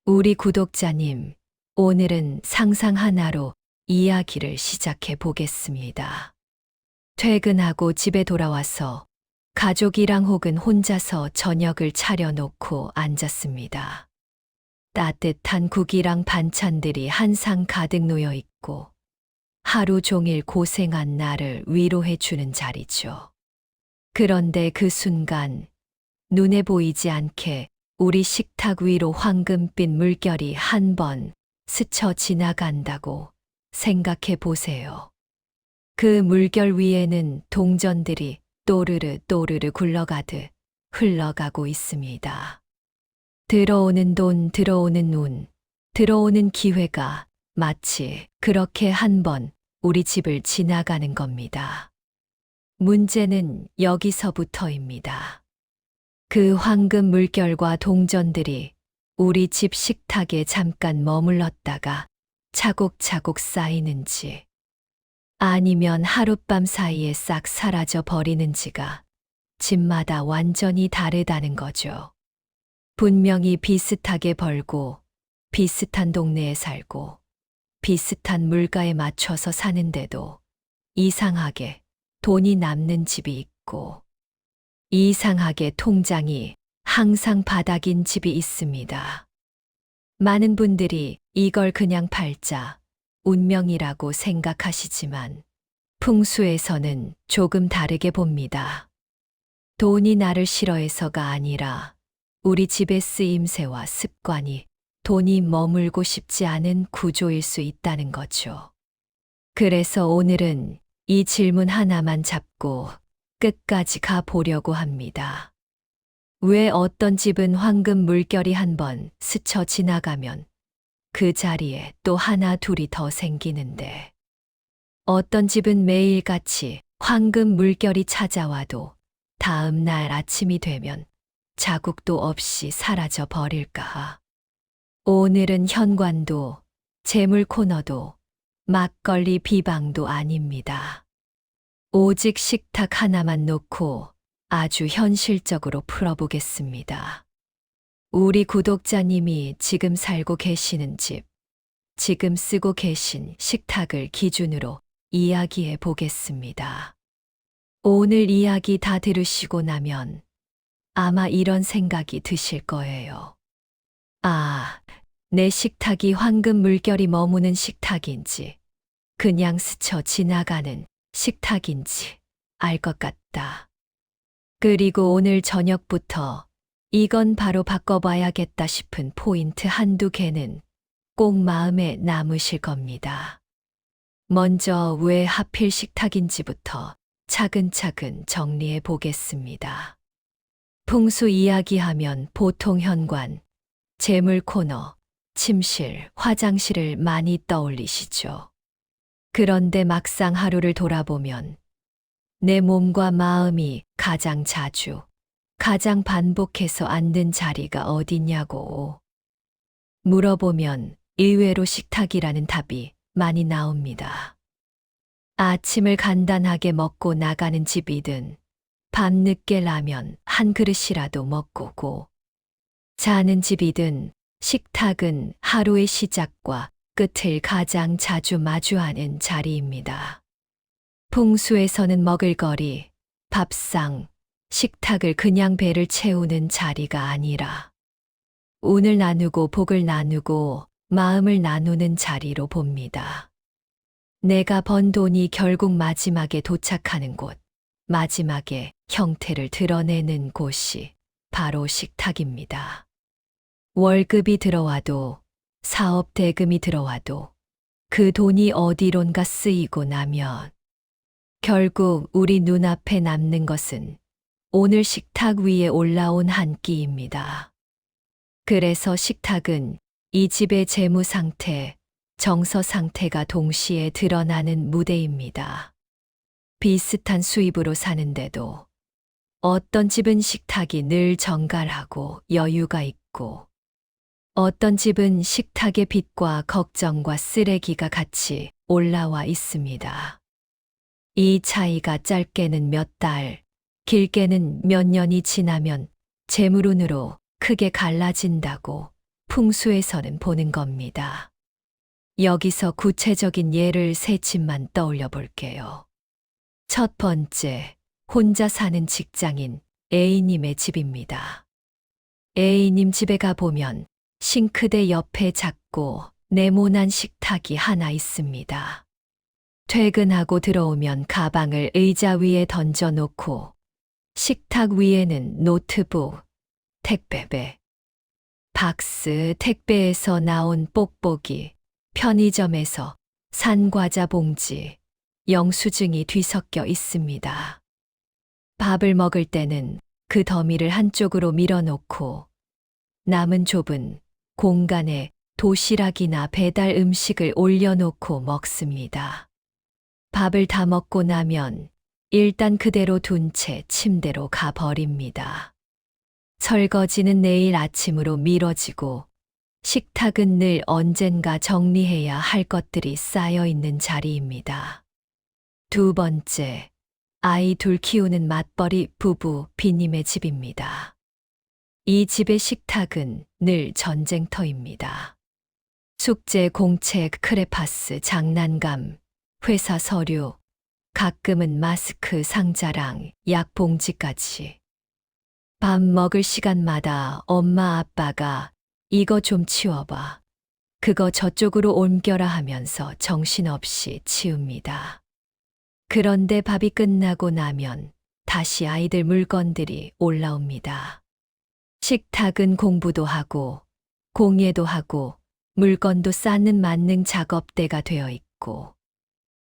우리 구독자님, 오늘은 상상 하나로 이야기를 시작해 보겠습니다. 퇴근하고 집에 돌아와서 가족이랑 혹은 혼자서 저녁을 차려놓고 앉았습니다. 따뜻한 국이랑 반찬들이 한 상 가득 놓여 있고 하루 종일 고생한 나를 위로해 주는 자리죠. 그런데 그 순간 눈에 보이지 않게 우리 식탁 위로 황금빛 물결이 한 번 스쳐 지나간다고 생각해 보세요. 그 물결 위에는 동전들이 또르르 또르르 굴러가듯 흘러가고 있습니다. 들어오는 돈, 들어오는 운, 들어오는 기회가 마치 그렇게 한 번 우리 집을 지나가는 겁니다. 문제는 여기서부터입니다. 그 황금 물결과 동전들이 우리 집 식탁에 잠깐 머물렀다가 차곡차곡 쌓이는지 아니면 하룻밤 사이에 싹 사라져 버리는지가 집마다 완전히 다르다는 거죠. 분명히 비슷하게 벌고 비슷한 동네에 살고 비슷한 물가에 맞춰서 사는데도 이상하게 돈이 남는 집이 있고 이상하게 통장이 항상 바닥인 집이 있습니다. 많은 분들이 이걸 그냥 팔자 운명이라고 생각하시지만 풍수에서는 조금 다르게 봅니다. 돈이 나를 싫어해서가 아니라 우리 집의 쓰임새와 습관이 돈이 머물고 싶지 않은 구조일 수 있다는 거죠. 그래서 오늘은 이 질문 하나만 잡고 끝까지 가보려고 합니다. 왜 어떤 집은 황금 물결이 한 번 스쳐 지나가면 그 자리에 또 하나 둘이 더 생기는데 어떤 집은 매일같이 황금 물결이 찾아와도 다음 날 아침이 되면 자국도 없이 사라져 버릴까? 오늘은 현관도 재물 코너도 막걸리 비방도 아닙니다. 오직 식탁 하나만 놓고 아주 현실적으로 풀어보겠습니다. 우리 구독자님이 지금 살고 계시는 집, 지금 쓰고 계신 식탁을 기준으로 이야기해 보겠습니다. 오늘 이야기 다 들으시고 나면 아마 이런 생각이 드실 거예요. 아, 내 식탁이 황금 물결이 머무는 식탁인지, 그냥 스쳐 지나가는 식탁인지 알 것 같다. 그리고 오늘 저녁부터 이건 바로 바꿔봐야겠다 싶은 포인트 한두 개는 꼭 마음에 남으실 겁니다. 먼저 왜 하필 식탁인지부터 차근차근 정리해 보겠습니다. 풍수 이야기하면 보통 현관, 재물 코너, 침실, 화장실을 많이 떠올리시죠. 그런데 막상 하루를 돌아보면 내 몸과 마음이 가장 자주, 가장 반복해서 앉는 자리가 어디냐고 물어보면 의외로 식탁이라는 답이 많이 나옵니다. 아침을 간단하게 먹고 나가는 집이든 밤늦게 라면 한 그릇이라도 먹고 고 자는 집이든 식탁은 하루의 시작과 끝을 가장 자주 마주하는 자리입니다. 풍수에서는 먹을거리, 밥상, 식탁을 그냥 배를 채우는 자리가 아니라 운을 나누고 복을 나누고 마음을 나누는 자리로 봅니다. 내가 번 돈이 결국 마지막에 도착하는 곳, 마지막에 형태를 드러내는 곳이 바로 식탁입니다. 월급이 들어와도 사업 대금이 들어와도 그 돈이 어디론가 쓰이고 나면 결국 우리 눈앞에 남는 것은 오늘 식탁 위에 올라온 한 끼입니다. 그래서 식탁은 이 집의 재무 상태, 정서 상태가 동시에 드러나는 무대입니다. 비슷한 수입으로 사는데도 어떤 집은 식탁이 늘 정갈하고 여유가 있고 어떤 집은 식탁의 빚과 걱정과 쓰레기가 같이 올라와 있습니다. 이 차이가 짧게는 몇 달, 길게는 몇 년이 지나면 재물운으로 크게 갈라진다고 풍수에서는 보는 겁니다. 여기서 구체적인 예를 세 집만 떠올려 볼게요. 첫 번째, 혼자 사는 직장인 A님의 집입니다. A님 집에 가보면 싱크대 옆에 작고 네모난 식탁이 하나 있습니다. 퇴근하고 들어오면 가방을 의자 위에 던져놓고 식탁 위에는 노트북, 택배배, 박스, 택배에서 나온 뽁뽁이, 편의점에서 산 과자 봉지, 영수증이 뒤섞여 있습니다. 밥을 먹을 때는 그 더미를 한쪽으로 밀어놓고 남은 좁은 공간에 도시락이나 배달 음식을 올려놓고 먹습니다. 밥을 다 먹고 나면 일단 그대로 둔 채 침대로 가버립니다. 설거지는 내일 아침으로 미뤄지고 식탁은 늘 언젠가 정리해야 할 것들이 쌓여 있는 자리입니다. 두 번째, 아이 둘 키우는 맞벌이 부부 B님의 집입니다. 이 집의 식탁은 늘 전쟁터입니다. 숙제, 공책, 크레파스, 장난감, 회사 서류, 가끔은 마스크 상자랑 약봉지까지. 밥 먹을 시간마다 엄마 아빠가 이거 좀 치워봐, 그거 저쪽으로 옮겨라 하면서 정신없이 치웁니다. 그런데 밥이 끝나고 나면 다시 아이들 물건들이 올라옵니다. 식탁은 공부도 하고 공예도 하고 물건도 쌓는 만능 작업대가 되어 있고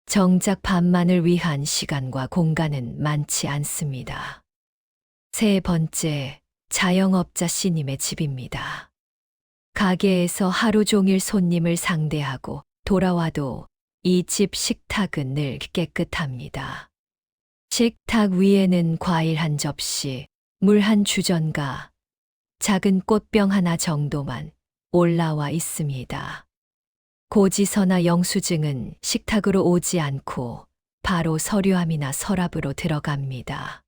정작 밥만을 위한 시간과 공간은 많지 않습니다. 세 번째, 자영업자 C님의 집입니다. 가게에서 하루 종일 손님을 상대하고 돌아와도 이 집 식탁은 늘 깨끗합니다. 식탁 위에는 과일 한 접시, 물 한 주전가, 작은 꽃병 하나 정도만 올라와 있습니다. 고지서나 영수증은 식탁으로 오지 않고 바로 서류함이나 서랍으로 들어갑니다.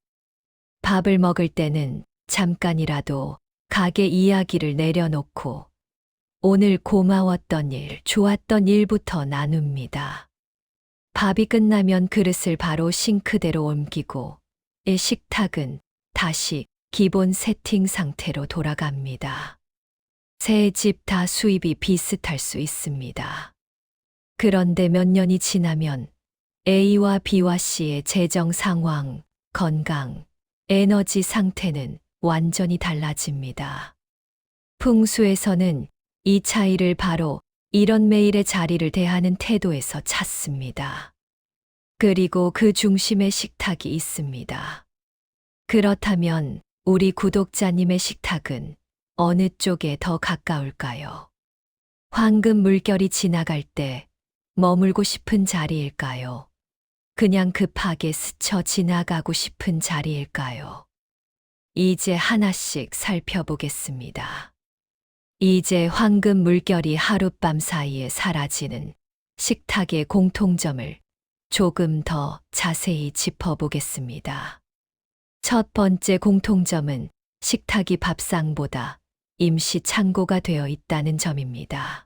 밥을 먹을 때는 잠깐이라도 가게 이야기를 내려놓고 오늘 고마웠던 일, 좋았던 일부터 나눕니다. 밥이 끝나면 그릇을 바로 싱크대로 옮기고 이 식탁은 다시 기본 세팅 상태로 돌아갑니다. 세 집 다 수입이 비슷할 수 있습니다. 그런데 몇 년이 지나면 A와 B와 C의 재정 상황, 건강, 에너지 상태는 완전히 달라집니다. 풍수에서는 이 차이를 바로 이런 매일의 자리를 대하는 태도에서 찾습니다. 그리고 그 중심에 식탁이 있습니다. 그렇다면 우리 구독자님의 식탁은 어느 쪽에 더 가까울까요? 황금 물결이 지나갈 때 머물고 싶은 자리일까요? 그냥 급하게 스쳐 지나가고 싶은 자리일까요? 이제 하나씩 살펴보겠습니다. 이제 황금 물결이 하룻밤 사이에 사라지는 식탁의 공통점을 조금 더 자세히 짚어보겠습니다. 첫 번째 공통점은 식탁이 밥상보다 임시 창고가 되어 있다는 점입니다.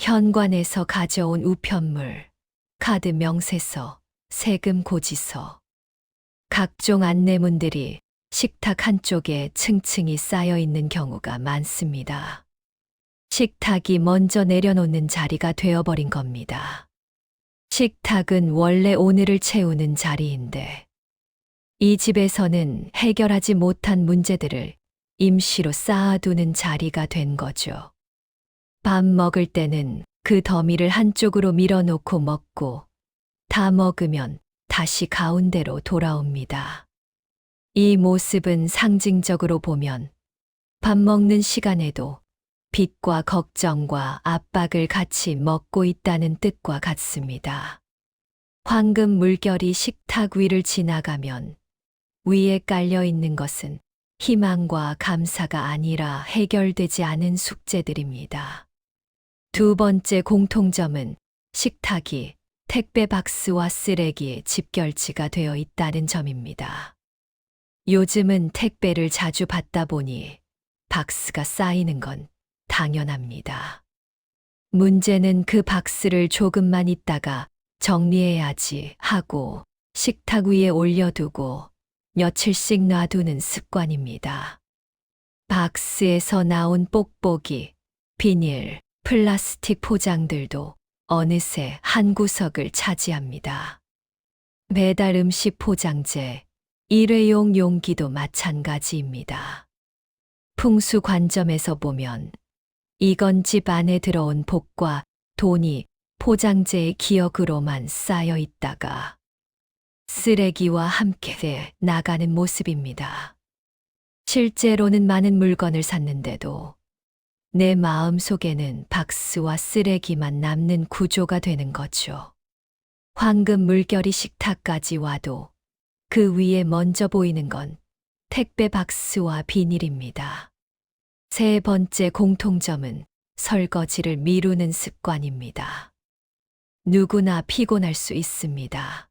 현관에서 가져온 우편물, 카드 명세서, 세금 고지서, 각종 안내문들이 식탁 한쪽에 층층이 쌓여 있는 경우가 많습니다. 식탁이 먼저 내려놓는 자리가 되어버린 겁니다. 식탁은 원래 오늘을 채우는 자리인데 이 집에서는 해결하지 못한 문제들을 임시로 쌓아두는 자리가 된 거죠. 밥 먹을 때는 그 더미를 한쪽으로 밀어놓고 먹고 다 먹으면 다시 가운데로 돌아옵니다. 이 모습은 상징적으로 보면 밥 먹는 시간에도 빚과 걱정과 압박을 같이 먹고 있다는 뜻과 같습니다. 황금 물결이 식탁 위를 지나가면 위에 깔려 있는 것은 희망과 감사가 아니라 해결되지 않은 숙제들입니다. 두 번째 공통점은 식탁이 택배 박스와 쓰레기의 집결지가 되어 있다는 점입니다. 요즘은 택배를 자주 받다 보니 박스가 쌓이는 건 당연합니다. 문제는 그 박스를 조금만 있다가 정리해야지 하고 식탁 위에 올려두고 며칠씩 놔두는 습관입니다. 박스에서 나온 뽁뽁이, 비닐, 플라스틱 포장들도 어느새 한 구석을 차지합니다. 배달 음식 포장재, 일회용 용기도 마찬가지입니다. 풍수 관점에서 보면 이건 집 안에 들어온 복과 돈이 포장재의 기억으로만 쌓여 있다가 쓰레기와 함께 나가는 모습입니다. 실제로는 많은 물건을 샀는데도 내 마음 속에는 박스와 쓰레기만 남는 구조가 되는 거죠. 황금 물결이 식탁까지 와도 그 위에 먼저 보이는 건 택배 박스와 비닐입니다. 세 번째 공통점은 설거지를 미루는 습관입니다. 누구나 피곤할 수 있습니다.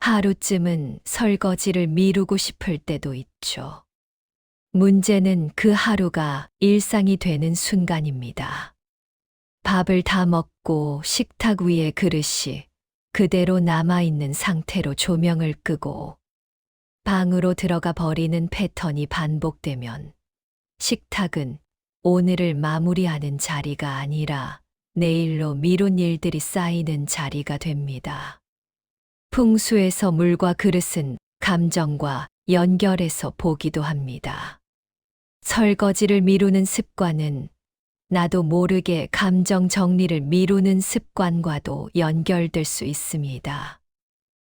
하루쯤은 설거지를 미루고 싶을 때도 있죠. 문제는 그 하루가 일상이 되는 순간입니다. 밥을 다 먹고 식탁 위에 그릇이 그대로 남아있는 상태로 조명을 끄고 방으로 들어가 버리는 패턴이 반복되면 식탁은 오늘을 마무리하는 자리가 아니라 내일로 미룬 일들이 쌓이는 자리가 됩니다. 풍수에서 물과 그릇은 감정과 연결해서 보기도 합니다. 설거지를 미루는 습관은 나도 모르게 감정 정리를 미루는 습관과도 연결될 수 있습니다.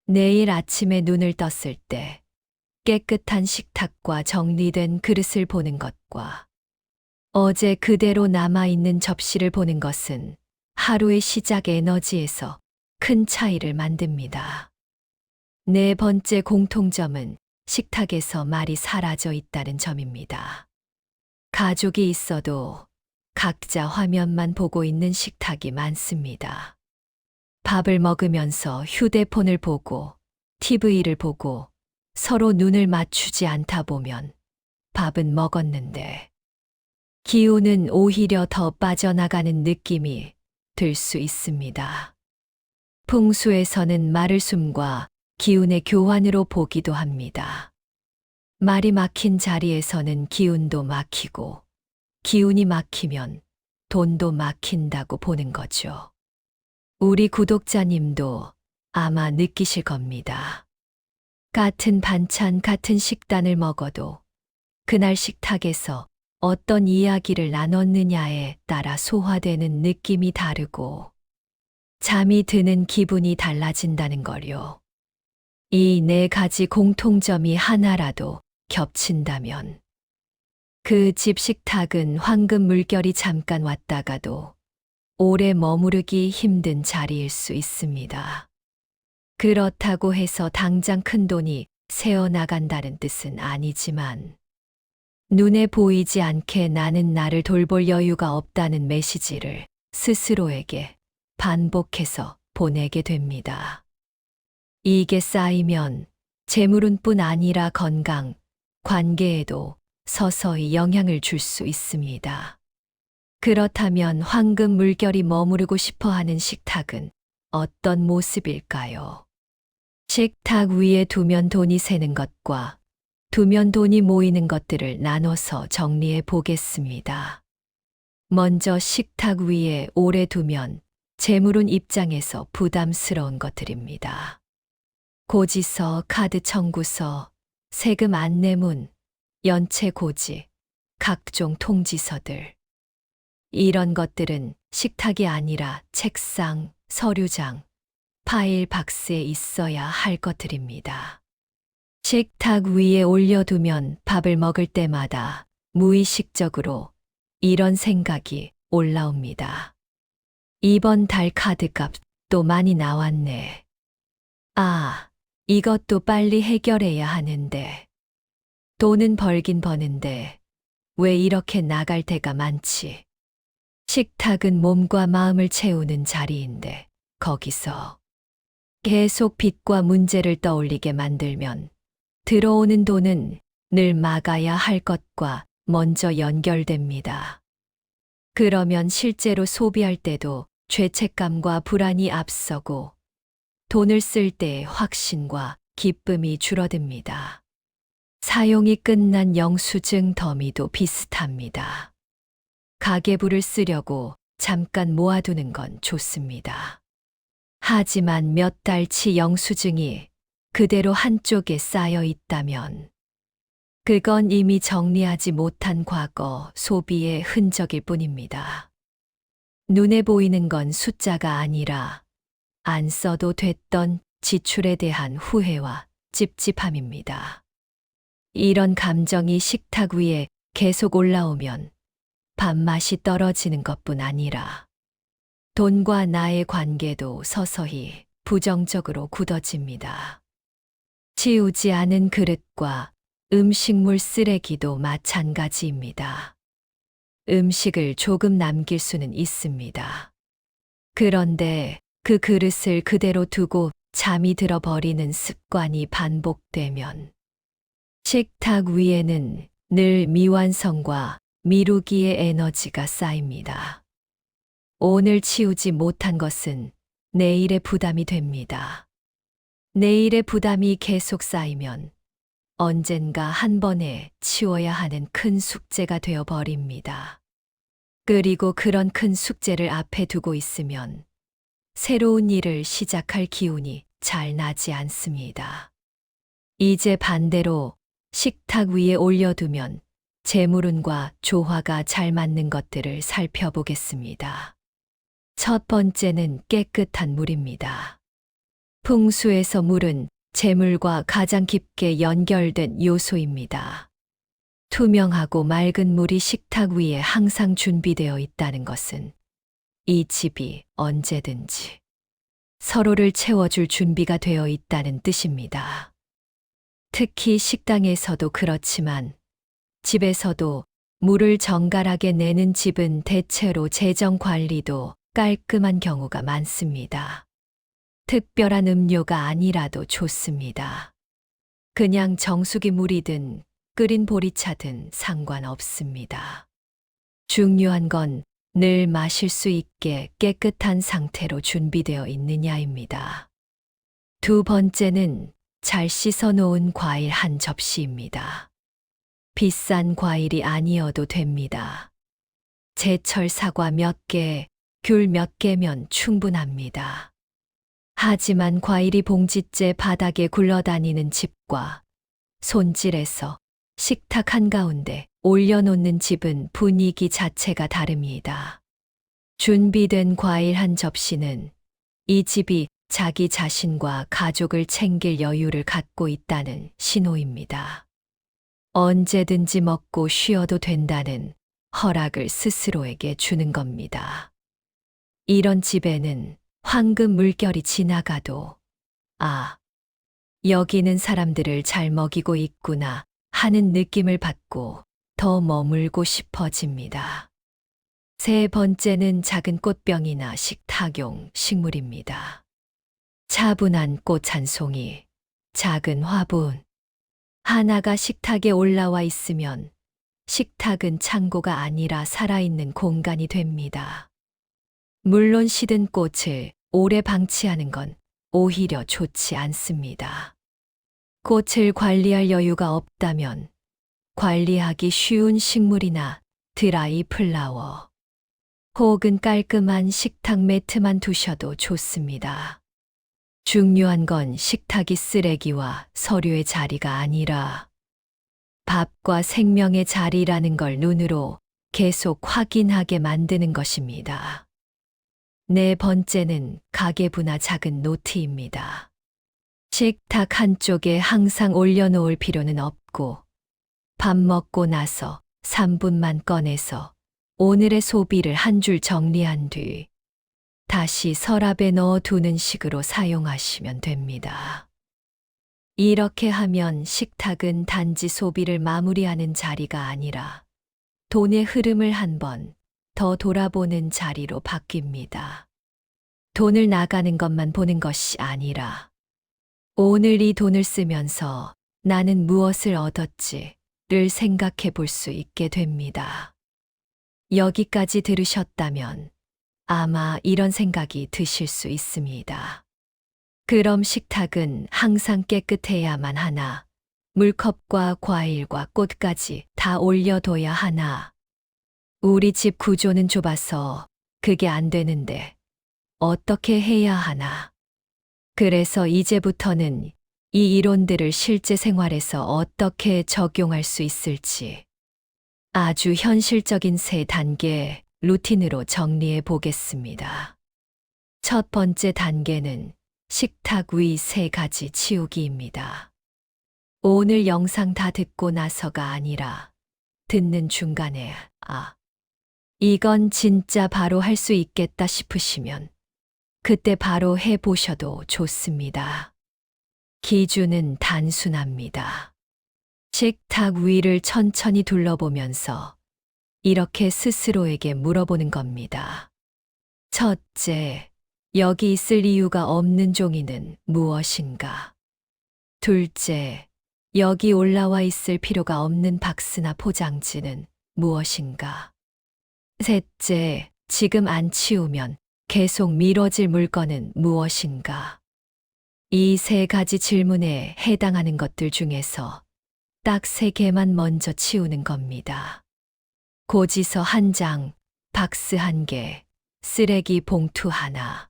내일 아침에 눈을 떴을 때 깨끗한 식탁과 정리된 그릇을 보는 것과 어제 그대로 남아있는 접시를 보는 것은 하루의 시작 에너지에서 큰 차이를 만듭니다. 네 번째 공통점은 식탁에서 말이 사라져 있다는 점입니다. 가족이 있어도 각자 화면만 보고 있는 식탁이 많습니다. 밥을 먹으면서 휴대폰을 보고 TV를 보고 서로 눈을 맞추지 않다 보면 밥은 먹었는데 기운은 오히려 더 빠져나가는 느낌이 들 수 있습니다. 풍수에서는 말을 숨과 기운의 교환으로 보기도 합니다. 말이 막힌 자리에서는 기운도 막히고 기운이 막히면 돈도 막힌다고 보는 거죠. 우리 구독자님도 아마 느끼실 겁니다. 같은 반찬, 같은 식단을 먹어도 그날 식탁에서 어떤 이야기를 나눴느냐에 따라 소화되는 느낌이 다르고 잠이 드는 기분이 달라진다는 거요. 이 네 가지 공통점이 하나라도 겹친다면 그 집 식탁은 황금 물결이 잠깐 왔다가도 오래 머무르기 힘든 자리일 수 있습니다. 그렇다고 해서 당장 큰 돈이 새어나간다는 뜻은 아니지만 눈에 보이지 않게 나는 나를 돌볼 여유가 없다는 메시지를 스스로에게 반복해서 보내게 됩니다. 이게 쌓이면 재물운뿐 아니라 건강, 관계에도 서서히 영향을 줄 수 있습니다. 그렇다면 황금 물결이 머무르고 싶어 하는 식탁은 어떤 모습일까요? 식탁 위에 두면 돈이 새는 것과 두면 돈이 모이는 것들을 나눠서 정리해 보겠습니다. 먼저 식탁 위에 오래 두면 재물운 입장에서 부담스러운 것들입니다. 고지서, 카드 청구서, 세금 안내문, 연체 고지, 각종 통지서들. 이런 것들은 식탁이 아니라 책상, 서류장, 파일 박스에 있어야 할 것들입니다. 식탁 위에 올려두면 밥을 먹을 때마다 무의식적으로 이런 생각이 올라옵니다. 이번 달 카드값 또 많이 나왔네. 아, 이것도 빨리 해결해야 하는데. 돈은 벌긴 버는데 왜 이렇게 나갈 때가 많지? 식탁은 몸과 마음을 채우는 자리인데 거기서 계속 빚과 문제를 떠올리게 만들면 들어오는 돈은 늘 막아야 할 것과 먼저 연결됩니다. 그러면 실제로 소비할 때도 죄책감과 불안이 앞서고 돈을 쓸 때의 확신과 기쁨이 줄어듭니다. 사용이 끝난 영수증 더미도 비슷합니다. 가계부를 쓰려고 잠깐 모아두는 건 좋습니다. 하지만 몇 달치 영수증이 그대로 한쪽에 쌓여 있다면 그건 이미 정리하지 못한 과거 소비의 흔적일 뿐입니다. 눈에 보이는 건 숫자가 아니라 안 써도 됐던 지출에 대한 후회와 찝찝함입니다. 이런 감정이 식탁 위에 계속 올라오면 밥맛이 떨어지는 것뿐 아니라 돈과 나의 관계도 서서히 부정적으로 굳어집니다. 치우지 않은 그릇과 음식물 쓰레기도 마찬가지입니다. 음식을 조금 남길 수는 있습니다. 그런데 그 그릇을 그대로 두고 잠이 들어버리는 습관이 반복되면 식탁 위에는 늘 미완성과 미루기의 에너지가 쌓입니다. 오늘 치우지 못한 것은 내일의 부담이 됩니다. 내일의 부담이 계속 쌓이면 언젠가 한 번에 치워야 하는 큰 숙제가 되어 버립니다. 그리고 그런 큰 숙제를 앞에 두고 있으면 새로운 일을 시작할 기운이 잘 나지 않습니다. 이제 반대로 식탁 위에 올려두면 재물운과 조화가 잘 맞는 것들을 살펴보겠습니다. 첫 번째는 깨끗한 물입니다. 풍수에서 물은 재물과 가장 깊게 연결된 요소입니다. 투명하고 맑은 물이 식탁 위에 항상 준비되어 있다는 것은 이 집이 언제든지 서로를 채워줄 준비가 되어 있다는 뜻입니다. 특히 식당에서도 그렇지만 집에서도 물을 정갈하게 내는 집은 대체로 재정 관리도 깔끔한 경우가 많습니다. 특별한 음료가 아니라도 좋습니다. 그냥 정수기 물이든 끓인 보리차든 상관없습니다. 중요한 건 늘 마실 수 있게 깨끗한 상태로 준비되어 있느냐입니다. 두 번째는 잘 씻어 놓은 과일 한 접시입니다. 비싼 과일이 아니어도 됩니다. 제철 사과 몇 개, 귤 몇 개면 충분합니다. 하지만 과일이 봉지째 바닥에 굴러다니는 집과 손질해서 식탁 한가운데 올려놓는 집은 분위기 자체가 다릅니다. 준비된 과일 한 접시는 이 집이 자기 자신과 가족을 챙길 여유를 갖고 있다는 신호입니다. 언제든지 먹고 쉬어도 된다는 허락을 스스로에게 주는 겁니다. 이런 집에는 황금 물결이 지나가도 여기는 사람들을 잘 먹이고 있구나 하는 느낌을 받고 더 머물고 싶어집니다. 세 번째는 작은 꽃병이나 식탁용 식물입니다. 차분한 꽃 한 송이, 작은 화분 하나가 식탁에 올라와 있으면 식탁은 창고가 아니라 살아있는 공간이 됩니다. 물론 시든 꽃을 오래 방치하는 건 오히려 좋지 않습니다. 꽃을 관리할 여유가 없다면 관리하기 쉬운 식물이나 드라이 플라워 혹은 깔끔한 식탁 매트만 두셔도 좋습니다. 중요한 건 식탁이 쓰레기와 서류의 자리가 아니라 밥과 생명의 자리라는 걸 눈으로 계속 확인하게 만드는 것입니다. 네 번째는 가계부나 작은 노트입니다. 식탁 한쪽에 항상 올려놓을 필요는 없고 밥 먹고 나서 3분만 꺼내서 오늘의 소비를 한 줄 정리한 뒤 다시 서랍에 넣어 두는 식으로 사용하시면 됩니다. 이렇게 하면 식탁은 단지 소비를 마무리하는 자리가 아니라 돈의 흐름을 한 번 더 돌아보는 자리로 바뀝니다. 돈을 나가는 것만 보는 것이 아니라 오늘 이 돈을 쓰면서 나는 무엇을 얻었지를 생각해 볼 수 있게 됩니다. 여기까지 들으셨다면 아마 이런 생각이 드실 수 있습니다. 그럼 식탁은 항상 깨끗해야만 하나? 물컵과 과일과 꽃까지 다 올려둬야 하나? 우리 집 구조는 좁아서 그게 안 되는데 어떻게 해야 하나? 그래서 이제부터는 이 이론들을 실제 생활에서 어떻게 적용할 수 있을지 아주 현실적인 3단계 루틴으로 정리해 보겠습니다. 첫 번째 단계는 식탁 위 3가지 치우기입니다. 오늘 영상 다 듣고 나서가 아니라 듣는 중간에 이건 진짜 바로 할 수 있겠다 싶으시면 그때 바로 해 보셔도 좋습니다. 기준은 단순합니다. 식탁 위를 천천히 둘러보면서 이렇게 스스로에게 물어보는 겁니다. 첫째, 여기 있을 이유가 없는 종이는 무엇인가? 둘째, 여기 올라와 있을 필요가 없는 박스나 포장지는 무엇인가? 셋째, 지금 안 치우면 계속 미뤄질 물건은 무엇인가? 이 3가지 질문에 해당하는 것들 중에서 딱 3개만 먼저 치우는 겁니다. 고지서 1장, 박스 1개, 쓰레기 봉투 하나.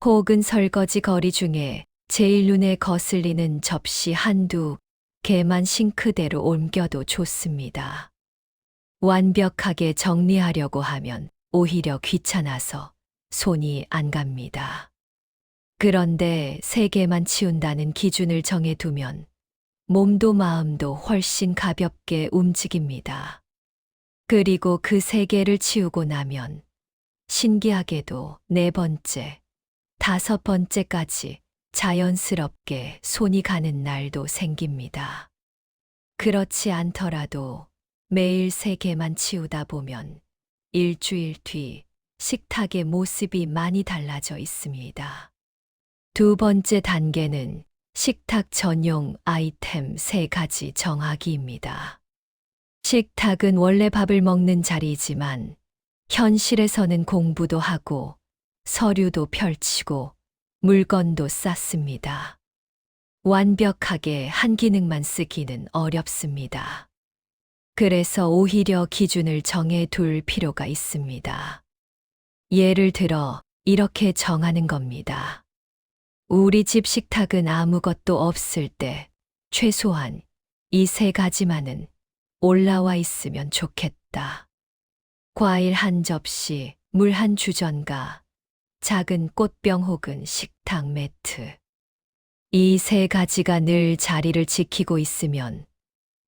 혹은 설거지 거리 중에 제일 눈에 거슬리는 접시 1~2개만 싱크대로 옮겨도 좋습니다. 완벽하게 정리하려고 하면 오히려 귀찮아서 손이 안 갑니다. 그런데 3개만 치운다는 기준을 정해두면 몸도 마음도 훨씬 가볍게 움직입니다. 그리고 그 3개를 치우고 나면 신기하게도 4번째, 5번째까지 자연스럽게 손이 가는 날도 생깁니다. 그렇지 않더라도 매일 3개만 치우다 보면 일주일 뒤 식탁의 모습이 많이 달라져 있습니다. 두 번째 단계는 식탁 전용 아이템 3가지 정하기입니다. 식탁은 원래 밥을 먹는 자리이지만 현실에서는 공부도 하고 서류도 펼치고 물건도 쌓습니다. 완벽하게 한 기능만 쓰기는 어렵습니다. 그래서 오히려 기준을 정해 둘 필요가 있습니다. 예를 들어 이렇게 정하는 겁니다. 우리 집 식탁은 아무것도 없을 때 최소한 이 3가지만은 올라와 있으면 좋겠다. 과일 1접시, 물 1주전가, 작은 꽃병 혹은 식탁 매트. 이 3가지가 늘 자리를 지키고 있으면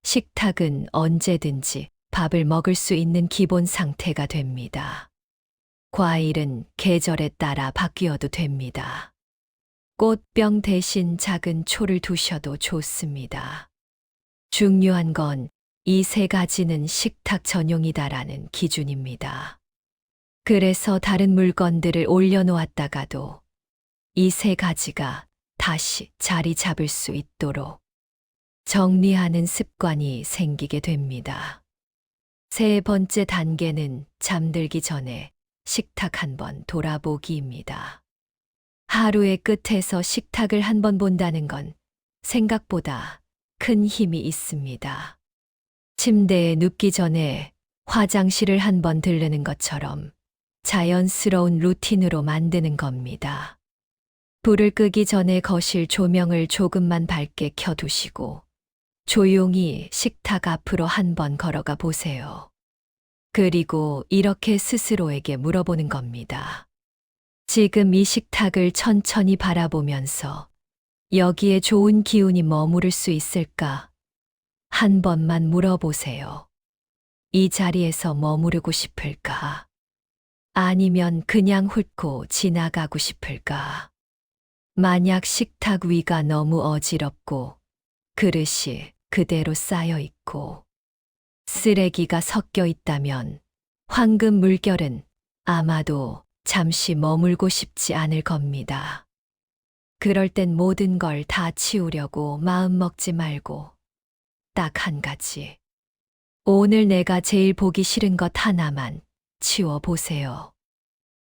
식탁은 언제든지 밥을 먹을 수 있는 기본 상태가 됩니다. 과일은 계절에 따라 바뀌어도 됩니다. 꽃병 대신 작은 초를 두셔도 좋습니다. 중요한 건 이 3가지는 식탁 전용이다라는 기준입니다. 그래서 다른 물건들을 올려놓았다가도 이 3가지가 다시 자리 잡을 수 있도록 정리하는 습관이 생기게 됩니다. 3번째 단계는 잠들기 전에 식탁 한번 돌아보기입니다. 하루의 끝에서 식탁을 한번 본다는 건 생각보다 큰 힘이 있습니다. 침대에 눕기 전에 화장실을 한번 들르는 것처럼 자연스러운 루틴으로 만드는 겁니다. 불을 끄기 전에 거실 조명을 조금만 밝게 켜두시고 조용히 식탁 앞으로 한번 걸어가 보세요. 그리고 이렇게 스스로에게 물어보는 겁니다. 지금 이 식탁을 천천히 바라보면서 여기에 좋은 기운이 머무를 수 있을까? 한 번만 물어보세요. 이 자리에서 머무르고 싶을까? 아니면 그냥 훑고 지나가고 싶을까? 만약 식탁 위가 너무 어지럽고 그릇이 그대로 쌓여 있고 쓰레기가 섞여 있다면 황금 물결은 아마도 잠시 머물고 싶지 않을 겁니다. 그럴 땐 모든 걸 다 치우려고 마음 먹지 말고 딱 한 가지, 오늘 내가 제일 보기 싫은 것 하나만 치워보세요.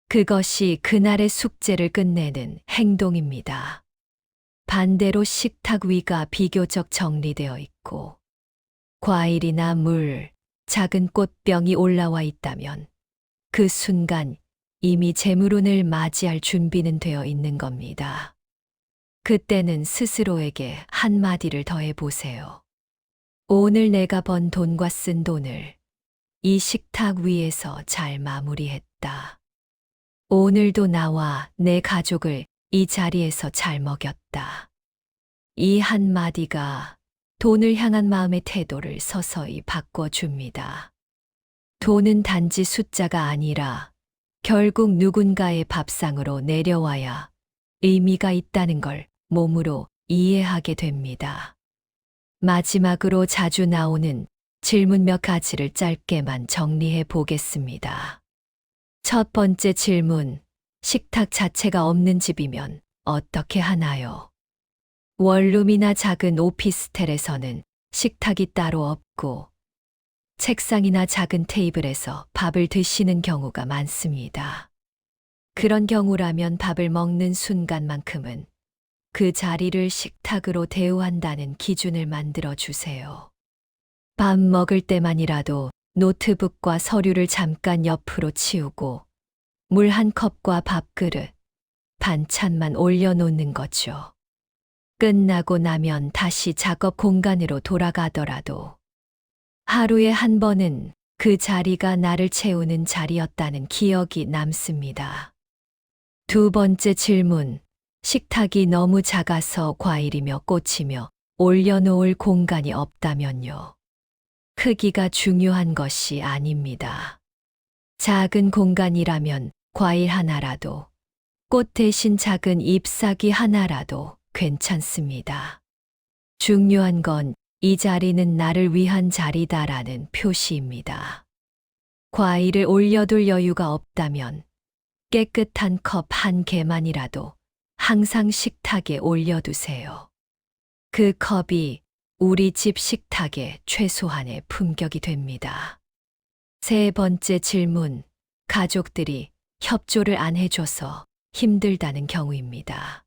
그것이 그날의 숙제를 끝내는 행동입니다. 반대로 식탁 위가 비교적 정리되어 있고 과일이나 물, 작은 꽃병이 올라와 있다면 그 순간 이미 재물운을 맞이할 준비는 되어 있는 겁니다. 그때는 스스로에게 한마디를 더해 보세요. 오늘 내가 번 돈과 쓴 돈을 이 식탁 위에서 잘 마무리했다. 오늘도 나와 내 가족을 이 자리에서 잘 먹였다. 이 한마디가 돈을 향한 마음의 태도를 서서히 바꿔줍니다. 돈은 단지 숫자가 아니라 결국 누군가의 밥상으로 내려와야 의미가 있다는 걸 몸으로 이해하게 됩니다. 마지막으로 자주 나오는 질문 몇 가지를 짧게만 정리해 보겠습니다. 첫 번째 질문, 식탁 자체가 없는 집이면 어떻게 하나요? 원룸이나 작은 오피스텔에서는 식탁이 따로 없고 책상이나 작은 테이블에서 밥을 드시는 경우가 많습니다. 그런 경우라면 밥을 먹는 순간만큼은 그 자리를 식탁으로 대우한다는 기준을 만들어 주세요. 밥 먹을 때만이라도 노트북과 서류를 잠깐 옆으로 치우고 물 한 컵과 밥그릇, 반찬만 올려놓는 거죠. 끝나고 나면 다시 작업 공간으로 돌아가더라도 하루에 한 번은 그 자리가 나를 채우는 자리였다는 기억이 남습니다. 두 번째 질문, 식탁이 너무 작아서 과일이며 꽃이며 올려놓을 공간이 없다면요. 크기가 중요한 것이 아닙니다. 작은 공간이라면 과일 하나라도, 꽃 대신 작은 잎사귀 하나라도 괜찮습니다. 중요한 건 이 자리는 나를 위한 자리다라는 표시입니다. 과일을 올려둘 여유가 없다면 깨끗한 컵 한 개만이라도 항상 식탁에 올려두세요. 그 컵이 우리 집 식탁의 최소한의 품격이 됩니다. 세 번째 질문, 가족들이 협조를 안 해줘서 힘들다는 경우입니다.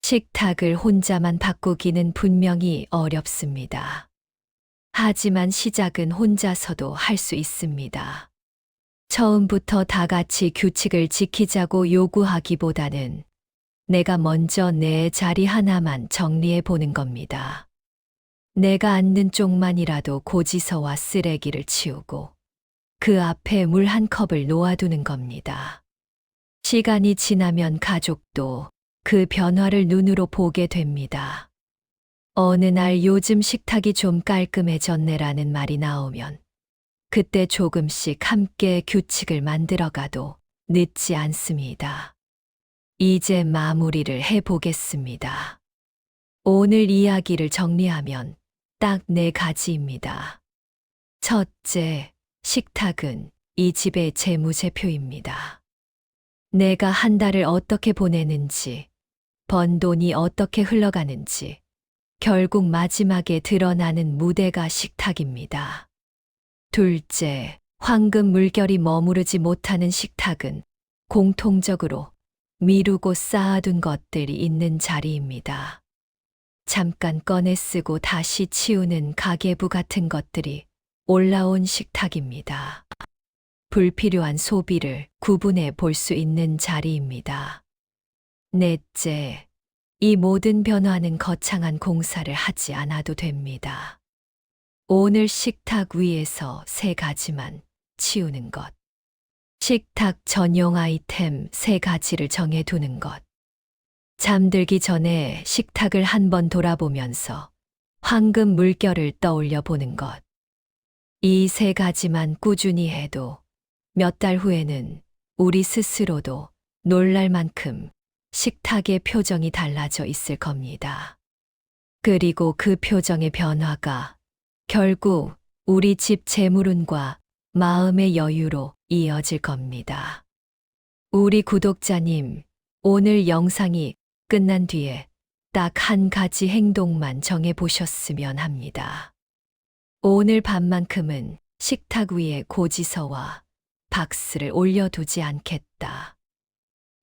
식탁을 혼자만 바꾸기는 분명히 어렵습니다. 하지만 시작은 혼자서도 할 수 있습니다. 처음부터 다 같이 규칙을 지키자고 요구하기보다는 내가 먼저 내 자리 하나만 정리해 보는 겁니다. 내가 앉는 쪽만이라도 고지서와 쓰레기를 치우고 그 앞에 물 한 컵을 놓아두는 겁니다. 시간이 지나면 가족도 그 변화를 눈으로 보게 됩니다. 어느 날 요즘 식탁이 좀 깔끔해졌네라는 말이 나오면 그때 조금씩 함께 규칙을 만들어가도 늦지 않습니다. 이제 마무리를 해보겠습니다. 오늘 이야기를 정리하면 딱 4가지입니다. 첫째, 식탁은 이 집의 재무제표입니다. 내가 한 달을 어떻게 보내는지, 번 돈이 어떻게 흘러가는지, 결국 마지막에 드러나는 무대가 식탁입니다. 둘째, 황금 물결이 머무르지 못하는 식탁은 공통적으로 미루고 쌓아둔 것들이 있는 자리입니다. 잠깐 꺼내 쓰고 다시 치우는 가계부 같은 것들이 올라온 식탁입니다. 불필요한 소비를 구분해 볼 수 있는 자리입니다. 넷째, 이 모든 변화는 거창한 공사를 하지 않아도 됩니다. 오늘 식탁 위에서 3가지만 치우는 것. 식탁 전용 아이템 3가지를 정해두는 것. 잠들기 전에 식탁을 한번 돌아보면서 황금 물결을 떠올려 보는 것. 이 3가지만 꾸준히 해도 몇 달 후에는 우리 스스로도 놀랄 만큼 식탁의 표정이 달라져 있을 겁니다. 그리고 그 표정의 변화가 결국 우리 집 재물운과 마음의 여유로 이어질 겁니다. 우리 구독자님, 오늘 영상이 끝난 뒤에 딱 1가지 행동만 정해 보셨으면 합니다. 오늘 밤만큼은 식탁 위에 고지서와 박스를 올려두지 않겠다.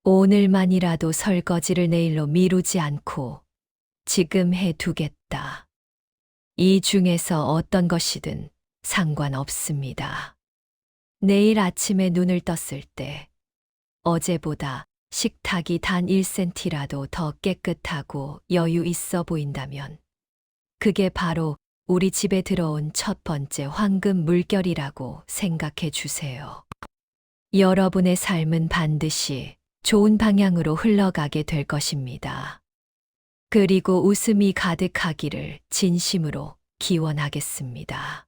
오늘만이라도 설거지를 내일로 미루지 않고 지금 해두겠다. 이 중에서 어떤 것이든 상관없습니다. 내일 아침에 눈을 떴을 때 어제보다 식탁이 단 1cm라도 더 깨끗하고 여유 있어 보인다면 그게 바로 우리 집에 들어온 첫 번째 황금 물결이라고 생각해 주세요. 여러분의 삶은 반드시 좋은 방향으로 흘러가게 될 것입니다. 그리고 웃음이 가득하기를 진심으로 기원하겠습니다.